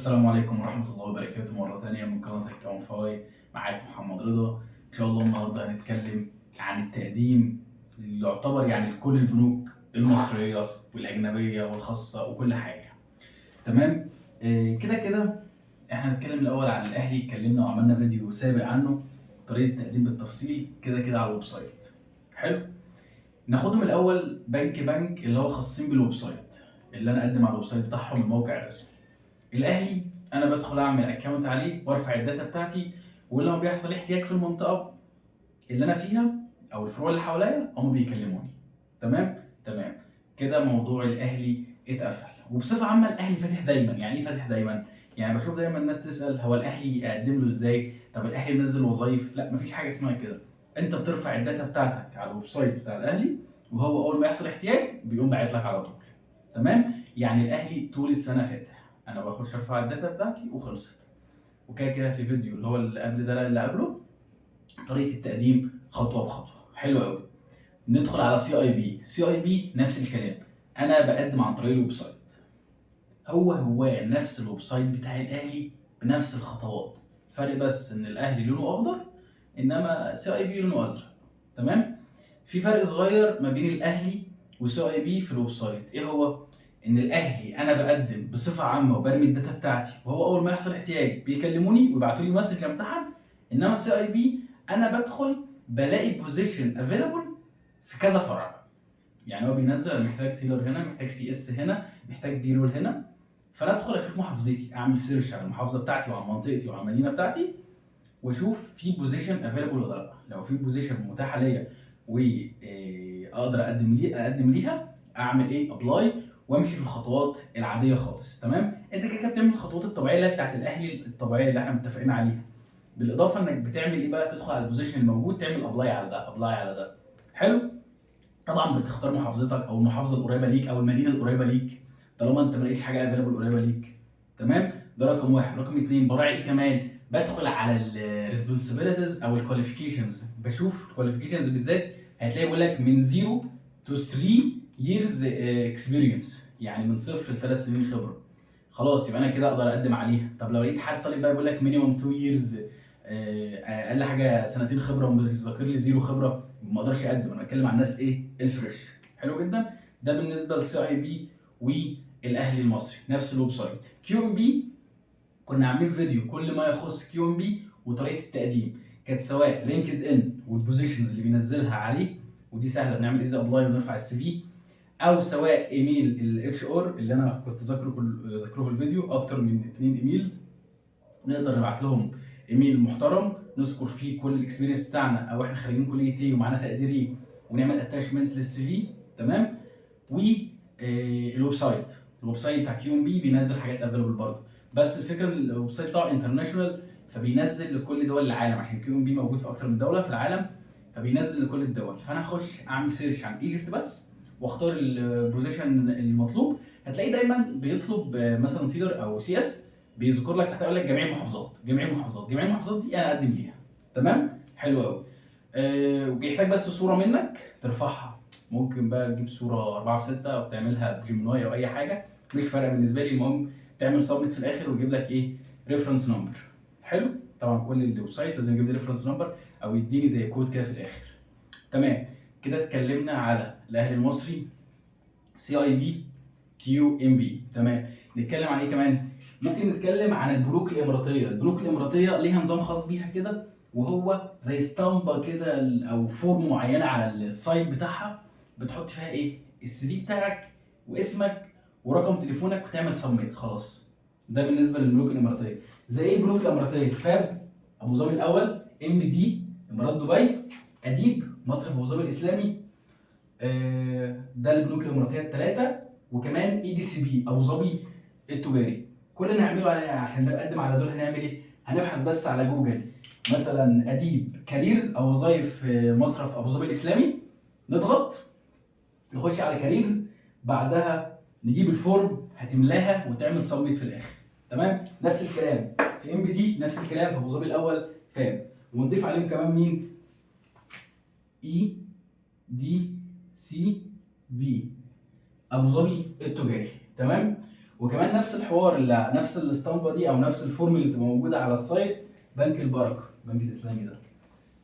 السلام عليكم ورحمة الله وبركاته مرة تانية من قناة الكونفاي. معاكم محمد رضا. إن شاء الله النهاردة هنتكلم عن التقديم اللي يعتبر يعني لكل البنوك المصرية والأجنبية والخاصة وكل حاجة. تمام. كده كده احنا هنتكلم الأول عن الأهلي، اتكلمنا وعملنا فيديو سابق عنه طريقة التقديم بالتفصيل كده كده على الويب سايت. حلو. ناخدهم الأول بنك اللي هو خاصين بالويب سايت، اللي أنا أقدم على الويب سايت بتاعهم الموقع الرسمي. الاهلي انا بدخل اعمل اكونت عليه وارفع الداتا بتاعتي، ولما بيحصل احتياج في المنطقه اللي انا فيها او الفروع اللي حواليا هم بيكلموني. تمام كده موضوع الاهلي اتقفل. وبصفه عامه الاهلي فاتح دايما. يعني ايه فاتح دايما؟ يعني بشوف دايما الناس تسال هو الاهلي اقدم له ازاي؟ طب الاهلي منزل وظايف؟ لا، مفيش حاجه اسمها كده. انت بترفع الداتا بتاعتك على الويب سايت بتاع الاهلي، وهو اول ما يحصل احتياج بيقوم باعت لك على طول. تمام. يعني الاهلي طول السنه فاتح، انا بخش ارفع الداتا بتاعتي وخلصت. وكده كده في فيديو اللي هو اللي قبل ده اللي قبله طريقه التقديم خطوه بخطوه. حلو قوي. ندخل على سي اي بي نفس الكلام. انا بقدم عن طريق الويب سايت، هو نفس الويب سايت بتاع الاهلي بنفس الخطوات. فرق بس ان الاهلي لونه اخضر انما سي اي بي لونه ازرق. تمام. في فرق صغير ما بين الاهلي وسي اي بي في الويب سايت. ايه هو؟ ان الاهلي انا بقدم بصفه عامه وبرمي الداتا بتاعتي، وهو اول ما يحصل احتياج بيكلموني ويبعتوا لي مسج امتحن. انما سي اي بي انا بدخل بلاقي بوزيشن افيلبل في كذا فرع. يعني هو بينزل انا محتاج تيلر هنا، محتاج سي اس هنا، محتاج بي رول هنا. فانا ادخل اشوف محافظتي، اعمل سيرش على المحافظه بتاعتي وعلى منطقتي وعلى المدينه بتاعتي، واشوف في بوزيشن افيلبل ولا لا. لو في بوزيشن متاحه ليا واقدر اقدم ليها، اعمل ايه؟ ابلاي، وامشي في الخطوات العاديه خالص. تمام. انت كده كده بتعمل الخطوات الطبيعيه اللي هي بتاعت الاهلي الطبيعيه اللي احنا متفقين عليها، بالاضافه انك بتعمل ايه بقى؟ تدخل على البوزيشن الموجود، تعمل ابلاي على ده، ابلاي على ده. حلو. طبعا بتختار محافظتك او المحافظه القريبه ليك او المدينه القريبه ليك، طالما انت ما لقيتش حاجه افيلبل قريبه ليك. تمام. ده رقم واحد. رقم اتنين، براعي ايه كمان؟ بدخل على الريسبونسابيلتيز او الكواليفيكيشنز. بشوف الكواليفيكيشنز بالذات هتلاقي بيقول لك من 0 to 3 years اكسبيرينس، يعني من 0 ل 3 سنين خبره. خلاص يبقى انا كده اقدر اقدم عليها. طب لو لقيت حد طالب بقى بيقول لك مينيمم 2 years، اقل حاجه سنتين خبره ومش ذاكر لي 0 خبره، ما اقدرش اقدم. انا بتكلم عن الناس ايه؟ الفريش. حلو جدا. ده بالنسبه للسي اي بي والاهلي المصري. نفس الويب سايت. كيو ام بي كنا عاملين فيديو كل ما يخص كيو ام بي وطريقه التقديم، كانت سواء لينكد ان والبوزيشنز اللي بينزلها عليه، ودي سهله، بنعمل ايزي ابلاي ونرفع السي في، او سواء ايميل الاتش ار اللي انا كنت ذاكره في الفيديو، اكتر من 2 ايميلز نقدر نبعت لهم ايميل محترم نذكر فيه كل الاكسبيرينس بتاعنا، او احنا خريجين كليه ايه ومعانا تقدير ايه، ونعمل اتاشمنت للسي في. تمام. والويب سايت، الويب سايت بتاع كيو ام بي بينزل حاجات افيلبل برضه، بس الفكره ان الويب سايت بتاعه انترناشونال، فبينزل لكل دول العالم عشان كيو ام بي موجود في اكتر من دوله في العالم، فبينزل لكل الدول. فانا اخش اعمل سيرش عن ايجيبت بس، واختار البوزيشن المطلوب. هتلاقي دايما بيطلب مثلا تيلر او سي اس، بيذكر لك تحت يقول لك جميع المحافظات، جميع المحافظات دي انا اقدم ليها. تمام. حلو قوي. وبيحتاج بس صوره منك ترفعها. ممكن بقى تجيب صوره 4 في 6 او تعملها بجيمناي او اي حاجه، مش فارقه بالنسبه لي. المهم تعمل سبميت في الاخر ويجيب لك ايه؟ ريفرنس نمبر. حلو. طبعا كل الويب سايت لازم يجيب لي ريفرنس نمبر او يديني زي كود كده في الاخر. تمام. كده اتكلمنا على الاهلي المصري، سي اي بي، كيو ام بي. تمام. نتكلم عن ايه كمان؟ ممكن نتكلم عن البنوك الاماراتيه. البنوك الاماراتيه ليها نظام خاص بيها كده، وهو زي اسطمبه كده او فورم معينه على السايت بتاعها، بتحط فيها ايه؟ السي في بتاعك واسمك ورقم تليفونك وتعمل سبميت. خلاص. ده بالنسبه للبنوك الاماراتيه. زي ايه البنوك الاماراتيه؟ فاب ابو ظبي الاول، ام دي امارات دبي، اديب مصرف ابو ظبي الاسلامي. ده البنوك الاماراتيه الثلاثه. وكمان اي دي سي بي ابو ظبي التجاري. كل اللي هنعمله عشان نقدم على دول هنعمل ايه؟ هنبحث بس على جوجل مثلا اديب كاريرز او وظائف مصرف ابو ظبي الاسلامي، نضغط نخش على كاريرز، بعدها نجيب الفورم هتملاها وتعمل سبميت في الاخر. تمام. نفس الكلام في ام بي دي، نفس الكلام في ابو ظبي الاول فاب، ونضيف عليهم كمان مين؟ اي دي سي بي ابو ظبي التجاري. تمام. وكمان نفس الحوار اللي نفس الاسطمبه دي او نفس الفورم اللي بتبقى موجوده على السايت بنك البركه، البنك الاسلامي ده.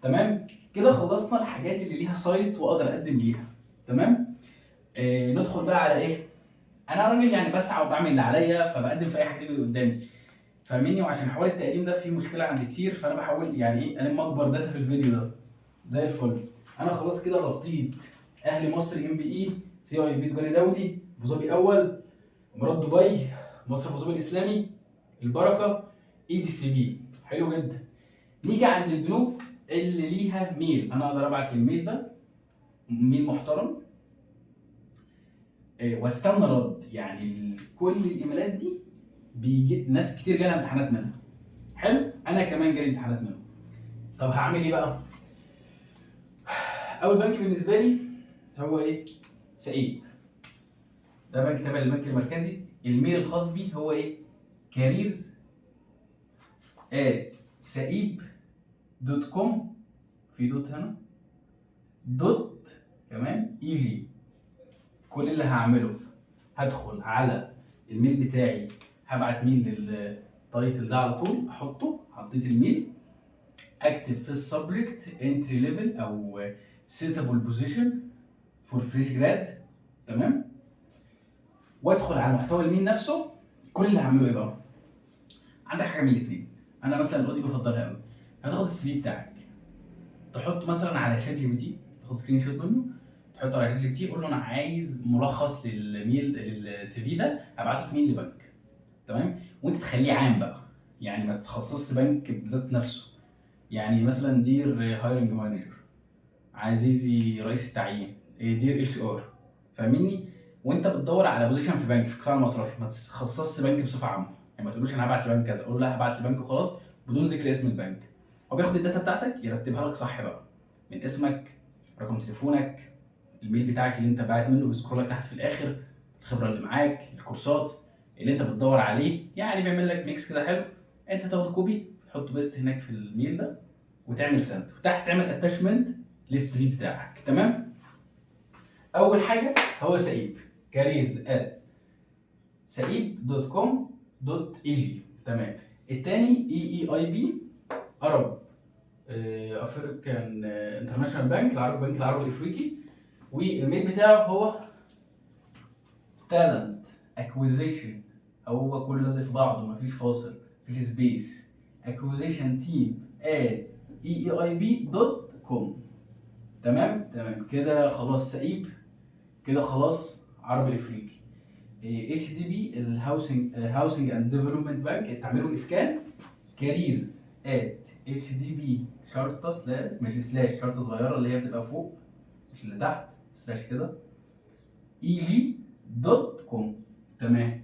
تمام كده خلصنا الحاجات اللي ليها سايت واقدر اقدم ليها. تمام. ندخل بقى على ايه؟ انا راجل يعني بسعى وبعمل اللي عليا، فبقدم في اي حاجه تيجي قدامي، فاهمني؟ وعشان حوار التقديم ده فيه مشكله عند كتير، فانا بحاول يعني ايه الم اكبر داتا في الفيديو ده. زي الفل. انا خلاص كده غطيت اهلي مصري MBE، CIB تجاري دولي، ابو ظبي اول، امارات دبي، مصرف ابو ظبي الاسلامي، البركه، EDCB. حلو جدا. نيجي عند البنوك اللي ليها ميل، انا اقدر ابعت للميل ده ميل محترم واستنى رد. يعني كل الايميلات دي بيجي ناس كتير جالها امتحانات منها. حلو، انا كمان جالي امتحانات منهم. طب هعمل ايه بقى؟ اول بنك بالنسبه لي هو ايه؟ سعيد. ده بنك تابع للبنك المركزي. الميل الخاص بيه هو ايه؟ كاريرز @saib.com، في دوت هنا، دوت كمان EG. كل اللي هعمله هدخل على الميل بتاعي، هبعت ميل للتايتل ده على طول، احطه، حطيت الميل، اكتب في السبجكت انتري ليفل او سيتابل بوزيشن فور فريش جراد. تمام. وادخل على محتوى الميل نفسه. كل اللي هعمله ايه بقى؟ عندك حاجه من الاثنين، انا مثلا الأوضة دي بفضلها قوي. هتاخد السي في بتاعك، تحطه مثلا على شات جي بي تي، تاخد سكرين شوت منه، تحطه على شات جي بي تي، قول له انا عايز ملخص للميل للسي في ده ابعته في ميل لبنك. تمام. وانت تخليه عام بقى، يعني ما تتخصصش بنك بذات نفسه. يعني مثلا دير هايرنج مانجر، عزيزي رئيس التعيين، دير HR، فاهمني؟ وانت بتدور على بوزيشن في بنك في القطاع المصرفي، ما تخصصش بنك بصفه عامه. يعني ما تقولوش انا هبعت لبنك كذا، قول له لا هبعت لبنك وخلاص بدون ذكر اسم البنك. هو بياخد الداتا بتاعتك يرتبها لك صح بقى، من اسمك، رقم تليفونك، الميل بتاعك اللي انت باعت منه بيسكرول لك تحت في الاخر، الخبره اللي معاك، الكورسات اللي انت بتدور عليه. يعني بيعمل لك ميكس كده حلو. انت تاخد كوبي تحط بيست هناك في الميل ده وتعمل سند، وتحت تعمل اتاشمنت للسي في بتاعك. تمام. اول حاجه هو سعيد، كاريرز saib.com.ag. تمام. الثاني EEIB، عرب افريكان انترناشونال بانك، العربي، بنك العربي الافريقي. والميل بتاعه هو تالنت اكوزيشن، هو كله لازق في بعضه مفيش فاصل مفيش سبيس، اكوزيشن تيم @eeib.com. تمام كده خلاص سعيد، كده خلاص عربي افريقي. HDB الهاوسنج اند ديفلوبمنت بانك، تعملوا اسكان. كاريرز @HDB شرطه سلاش، مش سلاش، شرطه صغيره اللي هي بتبقى فوق مش اللي تحت، سلاش كده، EG.com. تمام.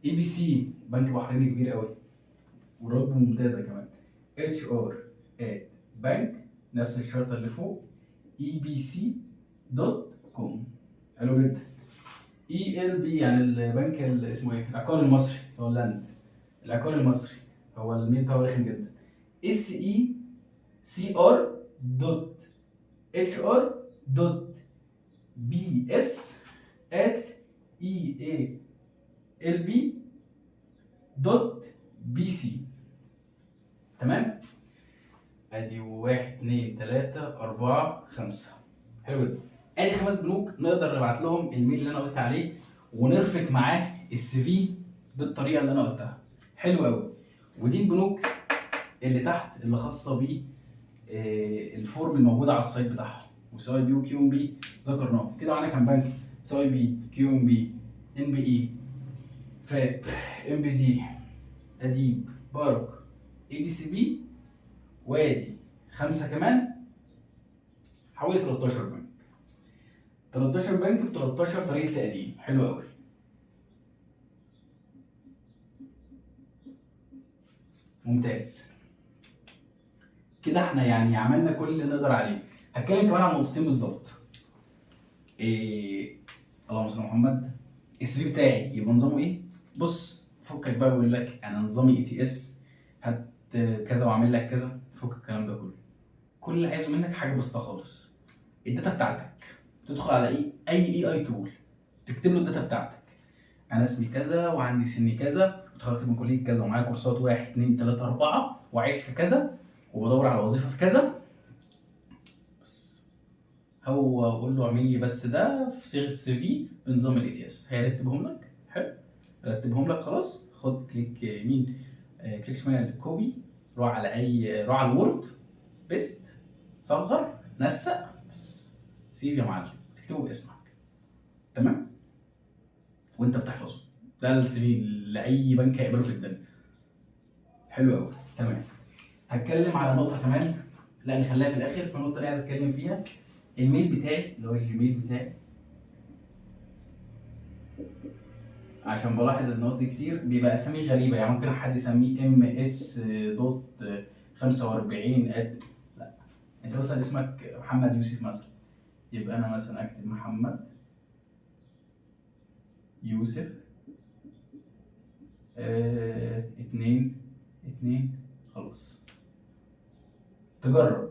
ABC بنك بحريني كبير قوي ورتبه ممتازه كمان. HR بنك، نفس الشرطه اللي فوق، EBC.com. حلو جدا. ELB يعني البنك اللي اسمه ايه؟ العقار المصري، هو اللاند، العقار المصري، هو الميل بتاعه رخم جدا. SECR.HR.BS@EALB.BC. تمام. ادي 1 2 3 4 5. حلو جدا. ادي 5 بنوك نقدر نبعت لهم الميل اللي انا قلت عليه ونرفق معاه السي في بالطريقه اللي انا قلتها. حلو قوي. ودي البنوك اللي تحت اللي خاصه ب الفورم الموجوده على السايت بتاعهم، وسواء بي وكيو ام بي ذكرناه كده. معانا كام بنك؟ سواء بي، كيو ام بي، MBE، فاب، MBD، اديب، بارك، ADCB، وادي 5 كمان، حوالي 13 بنك. 13 بنك ب 13 طريقه تقديم. حلو قوي. ممتاز. كده احنا يعني عملنا كل اللي نقدر عليه. هتكلم كمان عن نقطتين بالظبط. اللهم صل على محمد. السي في بتاعي يبقى نظامه ايه؟ بص، فكك بقى بيقول لك انا نظامي ETS، هات كذا واعمل لك كذا، فك الكلام ده كله. كل اللي عايزه منك حاجه بسيطه خالص، الداتا بتاعتك. تدخل على اي AI تول، تكتب له الداتا بتاعتك، انا اسمي كذا وعندي سني كذا واتخرجت من كليه كذا ومعايا كورسات 1 2 3 4 وعايش في كذا وبدور على وظيفه في كذا. بس هو قول له اعمل لي بس ده في صيغه سي في بنظام الاي تي اس، هيرتبهم لك. حلو، رتبهم لك خلاص. خد كليك يمين، كليك شمال كوبي، روح على الوورد، بيست، صغر، نسق، بس سيب يا معلم، تكتبه باسمك. تمام، وانت بتحفظه. ده السي في لاي بنك هيقبله في الدنيا. حلو قوي. تمام، هتكلم على نقطه كمان، لا نخليها في الاخر. في النقطه اللي عايز اتكلم فيها، الميل بتاعي اللي هو الجيميل بتاعي، عشان بلاحظ النقط دي كتير بيبقى اسامي غريبه. يعني ممكن حد يسميه ام اس دوت 45 لا، انت مثلا اسمك محمد يوسف مثلا، يبقى انا مثلا اكتب محمد يوسف 2 خلاص. تجرب،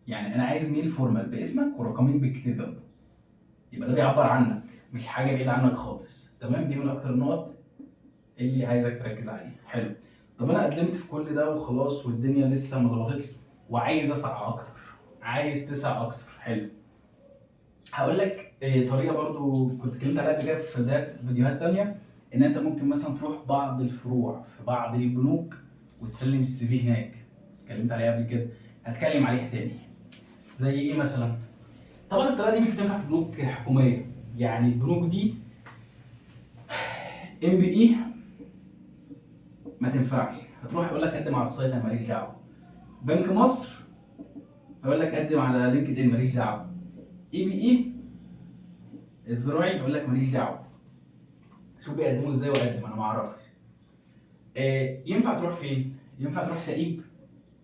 يعني انا عايز ميل فورمال باسمك ورقمين بالكتير جنبه، يبقى ده بيعبر عنك، مش حاجه بعيده عنك خالص. تمام، دي من اكتر النقط اللي عايزك تركز عليها. حلو، طب انا قدمت في كل ده وخلاص والدنيا لسه ما ظبطتش وعايز اسعى اكتر، عايز تسعى اكتر. حلو، هقول لك طريقه برضو كنت اتكلمت عليها قبل كده في فيديوهات تانية، ان انت ممكن مثلا تروح بعض الفروع في بعض البنوك وتسلم السي في هناك. اتكلمت عليها قبل كده، هتكلم عليها تاني. زي ايه مثلا؟ طبعا الطريقه دي مش بتنفع في بنوك حكوميه، يعني البنوك دي ام بي اي ما تنفعش، هتروح يقول لك قدم على السايت انا ماليش دعوه. بنك مصر يقول لك قدم على لينكد ان ماليش دعوه. اي بي اي الزراعي يقول لك ماليش دعوه. شوف بيقدموا ازاي وقدم، انا ما اعرفش. ينفع تروح فين؟ ينفع تروح سقيب.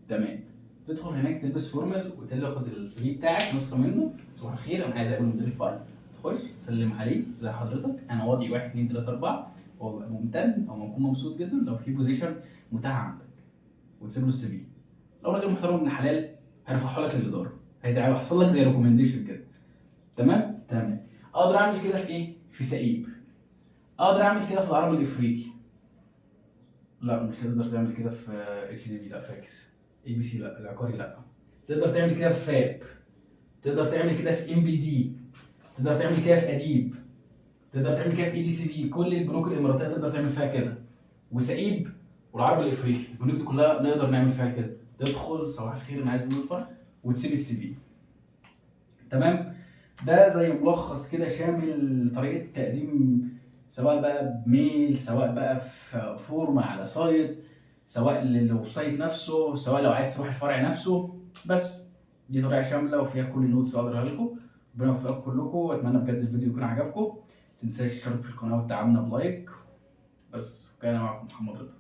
تمام، تدخل هناك تلبس فورمال وتاخد السي في بتاعك نسخه منه، صباح الخير انا عايز اقابل مدير الفرع، تخش تسلم عليه زي حضرتك انا وضعي 1 2 3 4، وابقى ممتن او اكون مبسوط جدا لو في بوزيشن متاح عندك، وتسيب له السي في. لو راجل محترم ابن حلال هيرفعه لك للاداره، هيحصل لك زي ريكومنديشن كده. تمام تمام. اقدر اعمل كده في ايه؟ في سقيب. اقدر اعمل كده في العربي الافريقي. لا مش هتقدر تعمل كده في اتش دي بي، لا فاكس. اي بي سي لا، العقاري لا. تقدر تعمل كده في فاب، تقدر تعمل كده في ام بي دي، تقدر تعمل كده في اديب، تقدر تعمل كده في اي دي سي بي. كل البنوك الاماراتيه تقدر تعمل فيها كده. وسقيب والعربي الافريقي البنوك دي كلها نقدر نعمل فيها كده. تدخل صباح الخير انا عايز مدفع وتسيب السي في. تمام، ده زي ملخص كده شامل طريقه تقديم، سواء بقى بميل، سواء بقى في فورم على سايت، سواء للويب سايت نفسه، سواء لو عايز تروح الفرع نفسه. بس دي طريقه شامله وفيها كل النوتس اقدرها لكم. ربنا يوفقكم كلكم، واتمنى بجد الفيديو يكون عجبكم. متنساش تشترك في القناه وتدعمنا بلايك. بس كان معكم محمد رضا.